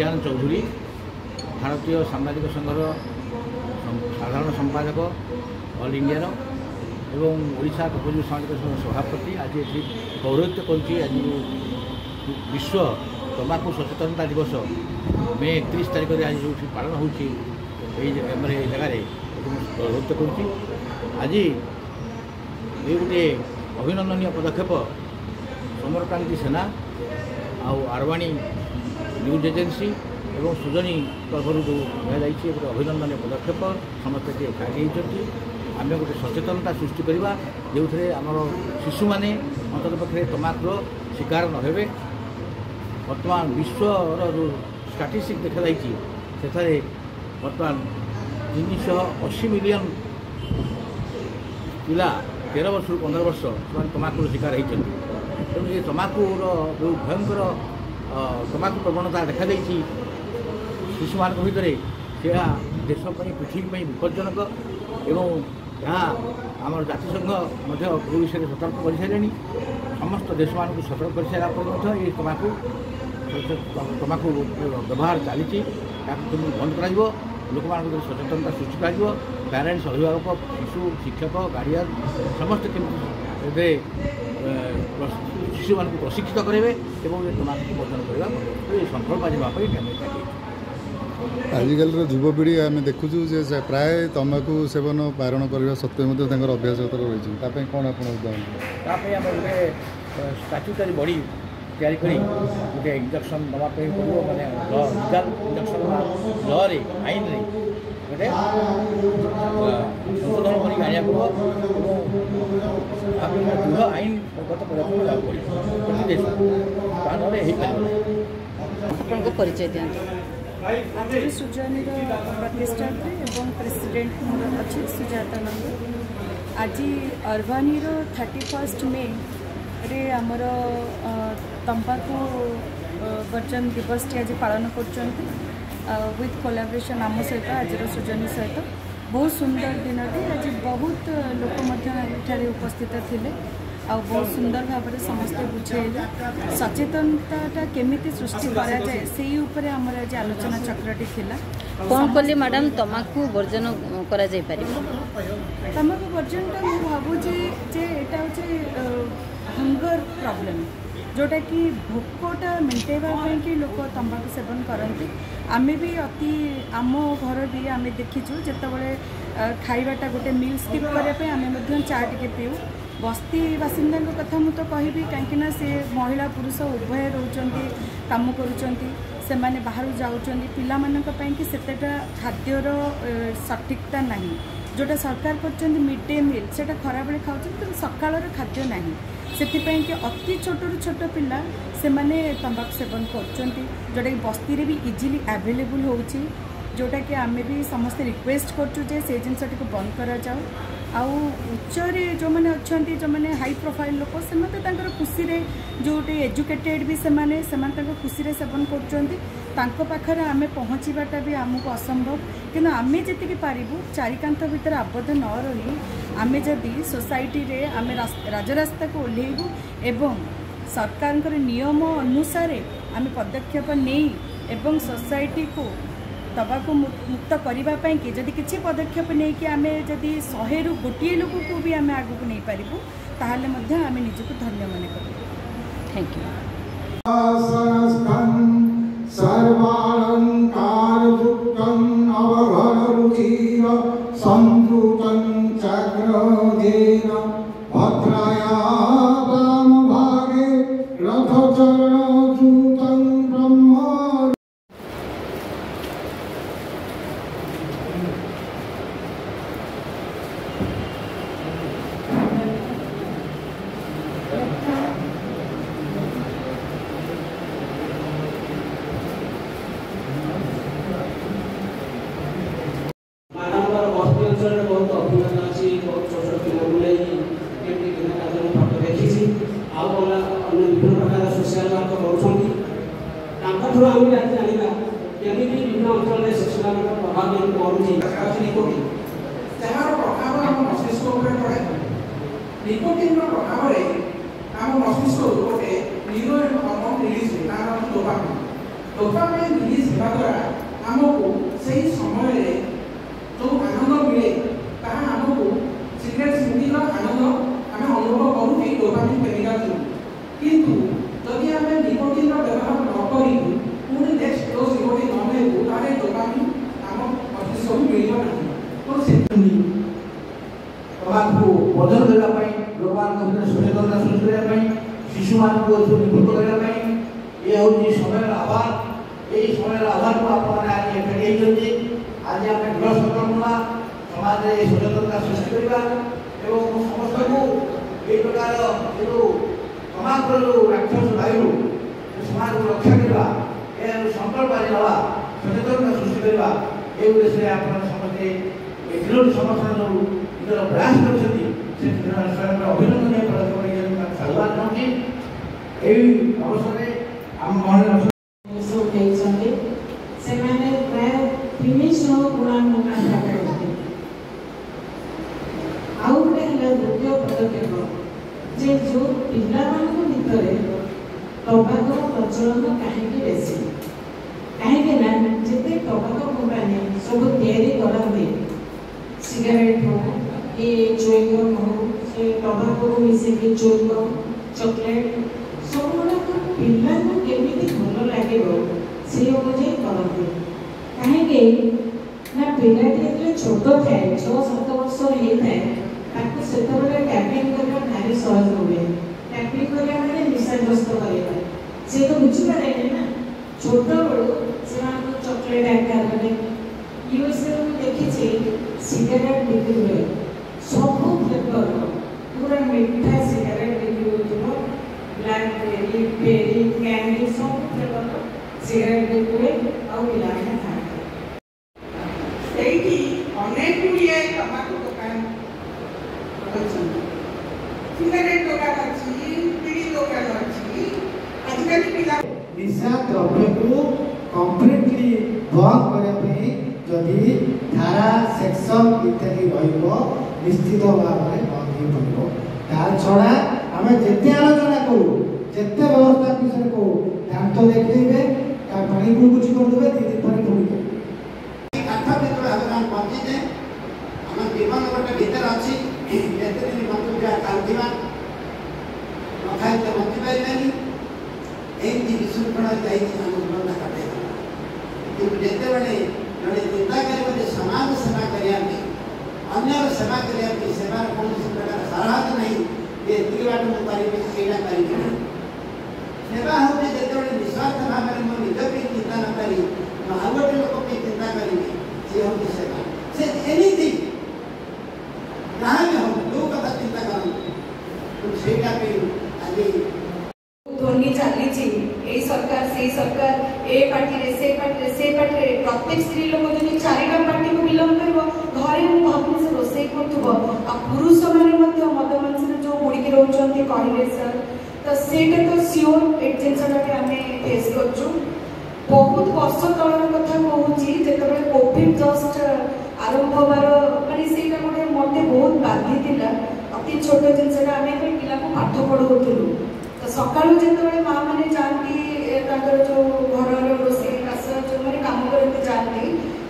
विज्ञान चौधरी भारतीय सामाजिक संघर साधारण संपादक ऑल इंडिया एवं ओडिशा कपरजीवी सामाजिक संघ सभापति आज ये पौरोहित्य कर विश्व तंबाकू सचेतनता दिवस मे 31 तारिख में आज जो पालन हो जगह पौरोहित्य कर आज ये गोटे अभिनंदनीय पदक्षेप समरक्रांति सेना आरवाणी न्यूज एजेंसी एवं सुजनी तरफ जो निजी गोटे अभिनंदनीय पदक्षेप समस्ते एकाठी होती आम गोटे सचेतनता सृष्टि करवा जो आमर शिशु मैंने अंतर पक्षे तंबाकूर शिकार न हे बर्तमान विश्वर जो स्टाटिस्टिक देखा से बर्तमान 380 मिलियन पिला 13 वर्ष 15 वर्ष से तंबाकूर शिकार होती तेणु ये तंबाकूर जो भयंकर तंबाकू प्रवणता देखा शिशु मान भितर से देश पृथ्वी विपज्जनक एवं यहाँ आम जातिसंघ विषय सतर्क कर सारे समस्त देश मान सतर्क कर सारा पर ये तंबाकू व्यवहार चली बंद कर लोक मान सचेतनता सृष्टि कर पेरेन्ट्स अभिभावक शिशु शिक्षक गार्डियन समस्त केमती शिशु मान प्रशिक्षित करेंगे और ये तंबाकू वर्जन करवा संकल्प आज आजिकल युवपीढ़ी आम देखुचु प्राय तंबाकू सेवन बारण करने सत्वे अभ्यास रही कौन आप गोटे स्टाच्यूटारी बॉडी तैयारी करी गोटे इंजेक्शन दवाई पड़ो माने लीगल इंजेक्शन लरे आईन रे गोटे संशोधन कर दृढ़ आईन गत पड़ो परिचय दिखाते आज सुजनी प्रतिष्ठात्री एवं प्रेसिडेंट मोर अच्छे सुजाता नंद आज अरबानी 31 मे रे आमर तंबाकू वर्जन दिवस टी आज पालन कर विथ कोलाब्रेशन आम सहित आज सुजनी सहित बहुत सुंदर दिन आज बहुत लोक उपस्थित थे आ बहुत सुंदर भाव में समस्ते बुझेले सचेतनता केमिति सृष्टि करा जाए से ऊपर आमर आज आलोचना चक्रटी थिला कौन कले मैडम तंबाकू वर्जन करा जाय पारि तंबाकू वर्जन टा मु भाबुची जे एटा होचे हंगर प्रॉब्लम जोटा कि भोकटा मेंटेवा कि लोक तंबाकू सेवन करती आमे भी अति आम घर भी आम देखीचु जितेबाला खाइबाटा गोटे मिल स्किप करने आम चा टे पीऊ बस्ती बासिंदा कथा मु तो कहि कहीं से महिला पुरुष उभय रोचंती काम करुचंती से माने बाहर जाउचंती पिला मानक पई कि सेतेटा खाद्यर सटीकता नहीं जोटा सरकार करचंती मिड डे मील सेटा खरा बेले खाउचंती सकाळर खाद्य नहीं सेतिपई कि अति छोट छोट पिला से माने तंबाकू सेवन करचंती जोटा कि बस्ती रे भी इजीली अवेलेबल होउची जोटा कि आमे भी समस्त रिक्वेस्ट करचु जे से जिनसटी को बंद करा जाओ आउ उच्चरे जो मैंने अच्छा जो मैंने हाई प्रोफाइल लोक से खुशी जोटे एजुकेटेड भी से खुशी सेवन कर आम पहुँचाटा भी आमको असंभव कि आम जी पारू चारिकांत भितर आबद्ध न रही आम जदि सोसाइटी रे आम राजरास्ता को ओह्लैबू एवं सरकार नियम अनुसार आम पदक्षेप नहीं एवं सोसाइटी को तंबाकू मुक्त करने कि जदि किसी पदक्षेप नहीं कि आम जदि 100 रु गोटे लोक को भी आम आगू नहीं पारू ताहले आम निजक धन्य मन कर थैंक यू बहुत अभिमान अच्छी बहुत छोट छोट पिला बुलाई फटो देखी विभिन्न प्रकार सोशल वर्क कर आम जाना केमी विभिन्न अंचल में सोशल वर्क प्रभाव पड़ुची जहार प्रभाव आम मस्तिष्क पड़े निकोटिन प्रभाव आम मस्तिष्क गोटे neuro hormone release dopamine dopamine release होगा द्वारा आमको सही समय जो आनंद मिले ताहा आमको सिगरेट स्मोकिंग आनंद आम अनुभव करूँ डोपामाइन केमिकल जो किंतु जदि आम निकोटिन व्यवहार न करी पुणी नेक्स्ट डोज निकोटिन न लेबू ताले डोपामाइन आम मस्तिष्क मिलिबा नहीं तो से तंबाकू बंधन करने लोक सचेतनता सृष्टि करने शिशु मान निवृत्त करने ये हूँ समय अभाव ये समय अभाव को आपने आज एकाठी आज आम दृढ़ संकल्प ना समाज में सचेतनता सृष्टि करवा समस्त को ये प्रकार जो तंबाकूर जो राक्षस वायु समाज को रक्षा करवा संकल्प आज ना सचेतनता सृष्टि करवा ये उद्देश्य आप समस्ते दृढ़ समर्थन जो प्रयास कर अभिनंदन साधुवाद चाहूँगी यही अवसर में आम से प्राय 300 गुणा आउ गोटे द्वितीय पदक्षेप जे जो पिला भितर टबाको प्रचलन कहीं बेसी कहीं जिते टबाको कंपानी सब तैयारी कराते सिगारेट हो ये चुईंगम हो से टबाको को मिसेकी चुईंगम चॉकलेट सब गुड़ाक पिला केमी भल लगे से अनुजाई करते कहीं ना पिलाटी छोट थाए 6-7 वर्ष होता है से टैपिंग करने भारी सहज हुए टैपिंग करने मैंने निशाग्रस्त करवा सी तो बुझीपारे ना छोट बड़ू से चॉकलेट आकार में यूएसए देखी सिगारेट बिक्री हुए सब फ्लेवर पूरा मीठा सिगारेट बिक्री हो ब्लैकबेरी बेरी कैंडी सब फ्लेवर सिगारेट बिक्री हुए और पिलाने खाते अनेक गुड़िए तंबाकू दुकान सिगारेट दुकान अच्छी बीड़ी दुकान अच्छी आजकल पिला निशा द्रव्य को कंप्लीटली बंद करने जदि धारा सेक्शन इत्यादि निश्चित भाव में बंद हो पड़ो तार छड़ा आम जिते आलोचना करूँ जिते व्यवस्था विषय को ध्यान तो देखेबे पानी को कुछ करदे 2 दिन पानी पुणी काठ भर आम बंचे आम जीवन गोटे भर अच्छी एत दिन बंचुआ खाऊा न खाई तो बंची पारे एमती विशृंखला जीवन काटे कि जिते बड़े जड़े चिंताकारी मत समाज सेवा करने अन्य सेवा करने सेवार कौन प्रकार साराहत नहीं ये बाट मुझे सेवा करी सेवा हूँ जो निस्वार्थ भाव में मो निज चिंता न करी आउ गोटे लोक चिंता करी सी हूँ सेवा से एनिथिंग जहाँ भी हो जो कथा चिंता करूँ से आज ध्वनि चली सरकार से सरकार ए पार्टी से प्रत्येक स्त्री लोक जो 4टा पार्टी को बिलंग कर घरे भावनी से रोसे कर पुरुष मैंने मद मांस जो बुड़ी रोचे कहले सर तो सेटा तो सियोर एक जिनसा आम फेस कर बहुत वर्ष तलर कथा कहूँ जो कोविड जस्ट आरंभ हबार मानते से गोटे मत बहुत बाधी अति छोट जिनसा आम पिला पाठ पढ़ाऊलु तो सका जो माँ मैंने जाती जो घर रोसे काश जो मैंने कम करते जाती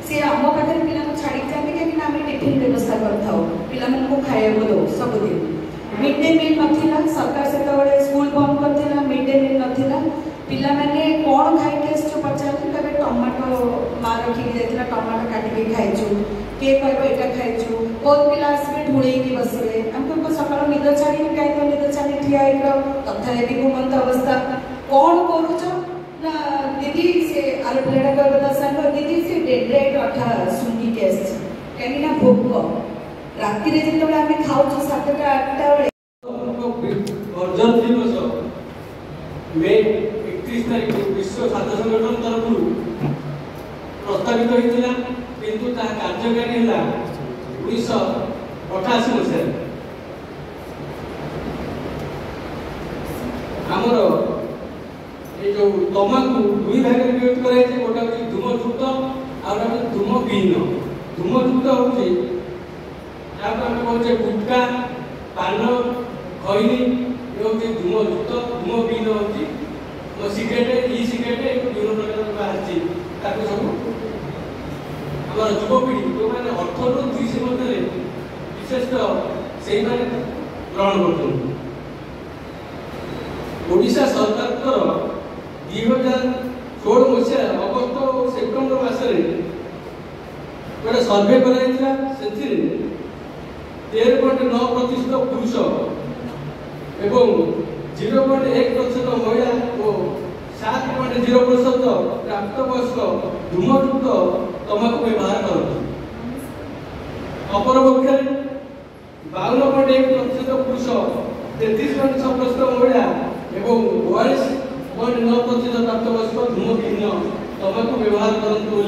सी आम पाखे पिला छाड़ी जाते कहीं आम टिफिन व्यवस्था करूँ पिला खाया दो सबुदिन मिड डे मिल नाला सरकार से स्कूल बंद करता मिड डे मिल नाला पिला मैंने कौन खाई पचारे तबे टमाटो माँ रखिकी जाइए टमाटो काटिकी खाइचु किए कह यहाँ खाइचु बहुत पिला आसवे ढूढ़े बसवे आमको सका निद छाड़ी कहीं तो निद छाड़ी ठिया तथा भी घुमंत अवस्था कौन करुच ना दीदी से आलू पिलाटा कह सांग दीदी से डेड्राइट अठा सुंगिकी आस कहीं भोक राति जो आम खाऊ 7टा 8टा वर्जन दिवस मे 31 तारीख विश्व स्वास्थ्य संगठन तरफ प्रस्तावित होता किंतु कार्यकारी है 1988 मसीह आमर ये जो तमाकू 2 भाग में विभक्त कराई गोटे हूँ धूमयुक्त आउटा हूँ धूमविहीन धूमयुक्त हूँ कहे गुटखा पान खैनी ये हूँ धूमयुक्त धूमविहीन हूँ सिगरेट इ सिगरेट विभिन्न प्रकार आसी सब आम युवपीढ़ी जो मैंने 18 ରୁ 30 मध्य विशेषतः से ग्रहण करशा सरकार 2016 मसीहा अगस्त और सेप्टेम्बर मसरे गोटे सर्वे कराइला 13.9% पुरुष एवं 0.1% महिला और 7.0% प्राप्तवयस्क धूमयुक्त तंबाकू व्यवहार करते। अपरपक्ष 52.1% पुरुष 33.6% महिला एवं 42.9% प्राप्तवयस्क धूमहीन तंबाकू व्यवहार करते।